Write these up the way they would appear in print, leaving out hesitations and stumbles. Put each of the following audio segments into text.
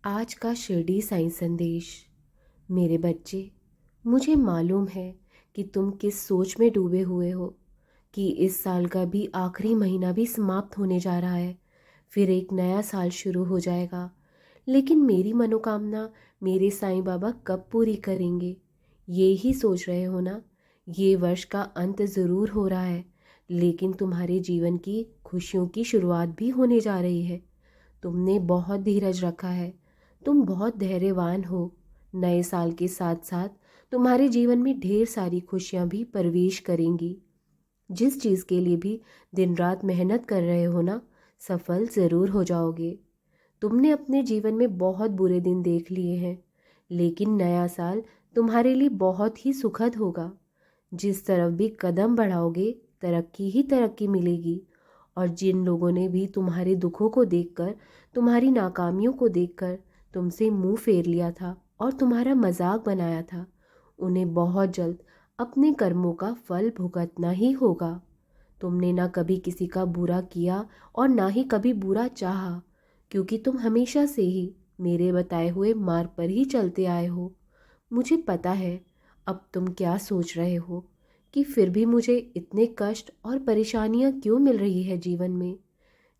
आज का शिरडी साईं संदेश। मेरे बच्चे, मुझे मालूम है कि तुम किस सोच में डूबे हुए हो कि इस साल का भी आखिरी महीना भी समाप्त होने जा रहा है, फिर एक नया साल शुरू हो जाएगा। लेकिन मेरी मनोकामना मेरे साईं बाबा कब पूरी करेंगे, ये ही सोच रहे हो ना। ये वर्ष का अंत ज़रूर हो रहा है, लेकिन तुम्हारे जीवन की खुशियों की शुरुआत भी होने जा रही है। तुमने बहुत धीरज रखा है, तुम बहुत धैर्यवान हो। नए साल के साथ साथ तुम्हारे जीवन में ढेर सारी खुशियां भी प्रवेश करेंगी। जिस चीज़ के लिए भी दिन रात मेहनत कर रहे हो ना, सफल ज़रूर हो जाओगे। तुमने अपने जीवन में बहुत बुरे दिन देख लिए हैं, लेकिन नया साल तुम्हारे लिए बहुत ही सुखद होगा। जिस तरफ भी कदम बढ़ाओगे, तरक्की ही तरक्की मिलेगी। और जिन लोगों ने भी तुम्हारे दुखों को देखकर, तुम्हारी नाकामियों को देखकर तुमसे मुंह फेर लिया था और तुम्हारा मजाक बनाया था, उन्हें बहुत जल्द अपने कर्मों का फल भुगतना ही होगा। तुमने ना कभी किसी का बुरा किया और ना ही कभी बुरा चाहा, क्योंकि तुम हमेशा से ही मेरे बताए हुए मार्ग पर ही चलते आए हो। मुझे पता है अब तुम क्या सोच रहे हो कि फिर भी मुझे इतने कष्ट और परेशानियां क्यों मिल रही है जीवन में,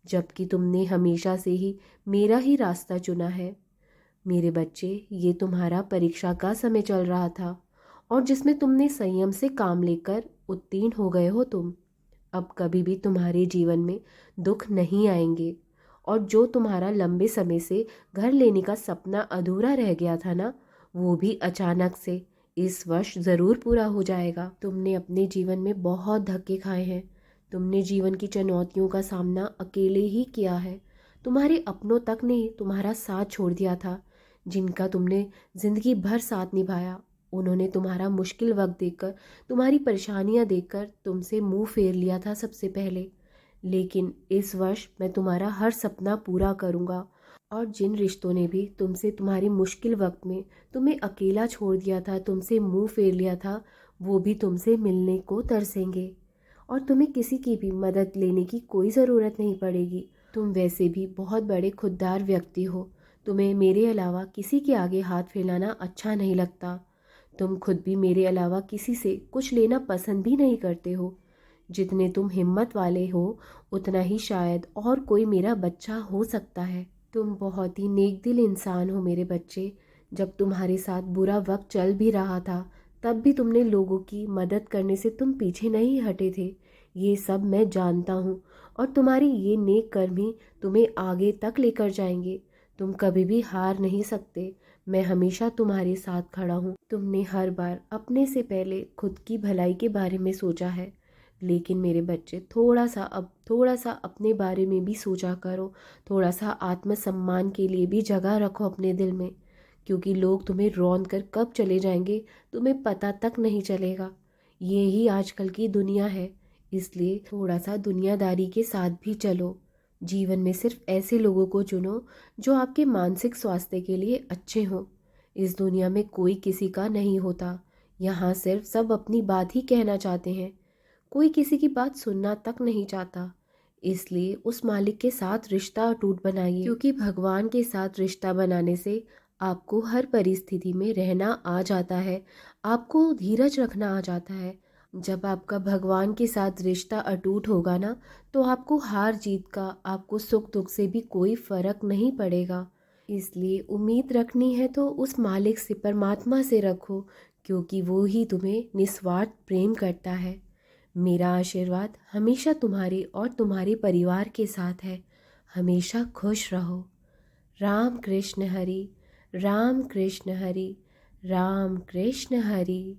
जबकि तुमने हमेशा से ही मेरा ही रास्ता चुना है। मेरे बच्चे, ये तुम्हारा परीक्षा का समय चल रहा था और जिसमें तुमने संयम से काम लेकर उत्तीर्ण हो गए हो तुम। अब कभी भी तुम्हारे जीवन में दुख नहीं आएंगे, और जो तुम्हारा लंबे समय से घर लेने का सपना अधूरा रह गया था ना, वो भी अचानक से इस वर्ष ज़रूर पूरा हो जाएगा। तुमने अपने जीवन में बहुत धक्के खाए हैं, तुमने जीवन की चुनौतियों का सामना अकेले ही किया है। तुम्हारे अपनों तक ने तुम्हारा साथ छोड़ दिया था, जिनका तुमने ज़िंदगी भर साथ निभाया। उन्होंने तुम्हारा मुश्किल वक्त देखकर, तुम्हारी परेशानियां देखकर तुमसे मुंह फेर लिया था सबसे पहले। लेकिन इस वर्ष मैं तुम्हारा हर सपना पूरा करूंगा। और जिन रिश्तों ने भी तुमसे तुम्हारी मुश्किल वक्त में तुम्हें अकेला छोड़ दिया था, तुमसे मुंह फेर लिया था, वो भी तुमसे मिलने को तरसेंगे। और तुम्हें किसी की भी मदद लेने की कोई ज़रूरत नहीं पड़ेगी। तुम वैसे भी बहुत बड़े खुददार व्यक्ति हो, तुम्हें मेरे अलावा किसी के आगे हाथ फैलाना अच्छा नहीं लगता। तुम खुद भी मेरे अलावा किसी से कुछ लेना पसंद भी नहीं करते हो। जितने तुम हिम्मत वाले हो, उतना ही शायद और कोई मेरा बच्चा हो सकता है। तुम बहुत ही नेक दिल इंसान हो मेरे बच्चे। जब तुम्हारे साथ बुरा वक्त चल भी रहा था, तब भी तुमने लोगों की मदद करने से तुम पीछे नहीं हटे थे। ये सब मैं जानता हूँ, और तुम्हारी ये नेक कर्म ही तुम्हें आगे तक लेकर जाएंगे। तुम कभी भी हार नहीं सकते। मैं हमेशा तुम्हारे साथ खड़ा हूँ। तुमने हर बार अपने से पहले खुद की भलाई के बारे में सोचा है, लेकिन मेरे बच्चे, थोड़ा सा अपने बारे में भी सोचा करो। थोड़ा सा आत्मसम्मान के लिए भी जगह रखो अपने दिल में, क्योंकि लोग तुम्हें रौंद कर कब चले जाएंगे तुम्हें पता तक नहीं चलेगा। ये ही आजकल की दुनिया है, इसलिए थोड़ा सा दुनियादारी के साथ भी चलो। जीवन में सिर्फ ऐसे लोगों को चुनो जो आपके मानसिक स्वास्थ्य के लिए अच्छे हों। इस दुनिया में कोई किसी का नहीं होता। यहाँ सिर्फ सब अपनी बात ही कहना चाहते हैं, कोई किसी की बात सुनना तक नहीं चाहता। इसलिए उस मालिक के साथ रिश्ता अटूट बनाइए, क्योंकि भगवान के साथ रिश्ता बनाने से आपको हर परिस्थिति में रहना आ जाता है, आपको धीरज रखना आ जाता है। जब आपका भगवान के साथ रिश्ता अटूट होगा ना, तो आपको हार जीत का, आपको सुख दुख से भी कोई फर्क नहीं पड़ेगा। इसलिए उम्मीद रखनी है तो उस मालिक से, परमात्मा से रखो, क्योंकि वो ही तुम्हें निस्वार्थ प्रेम करता है। मेरा आशीर्वाद हमेशा तुम्हारे और तुम्हारे परिवार के साथ है। हमेशा खुश रहो। राम कृष्ण हरि, राम कृष्ण हरि, राम कृष्ण हरि।